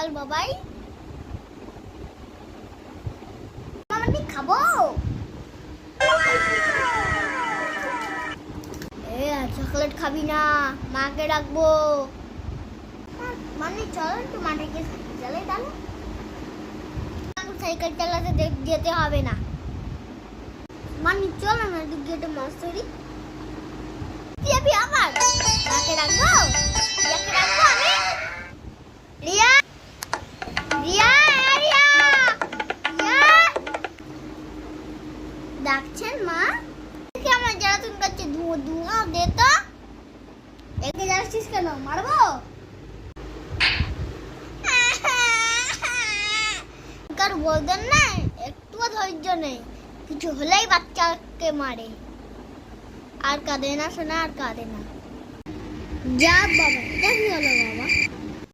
বল বাবাই আমি খাবো চকলেট খাবি না মাকে রাখবো মানে চলো একটু মাঠে গিয়ে চলে তাহলে সাইকেল চালাতে যেতে হবে না মানে চলো না গেটে মাছ ধরি যাবি আমার মাকে রাখবো আমি রিয়া রিয়া রিয়া রিয়া ডাকছেন মা আমার জ্বালাতন করছে ধোঁয়া দে তো একে জ্বালাচ্ছিস কেন মারবো কার বলতেন না একটুও ধৈর্য নেই কিছু হলেই বাচ্চাকে মারে আর কাঁদে না শোনা আর কাঁদে না যা বাবা কি হলো বাবা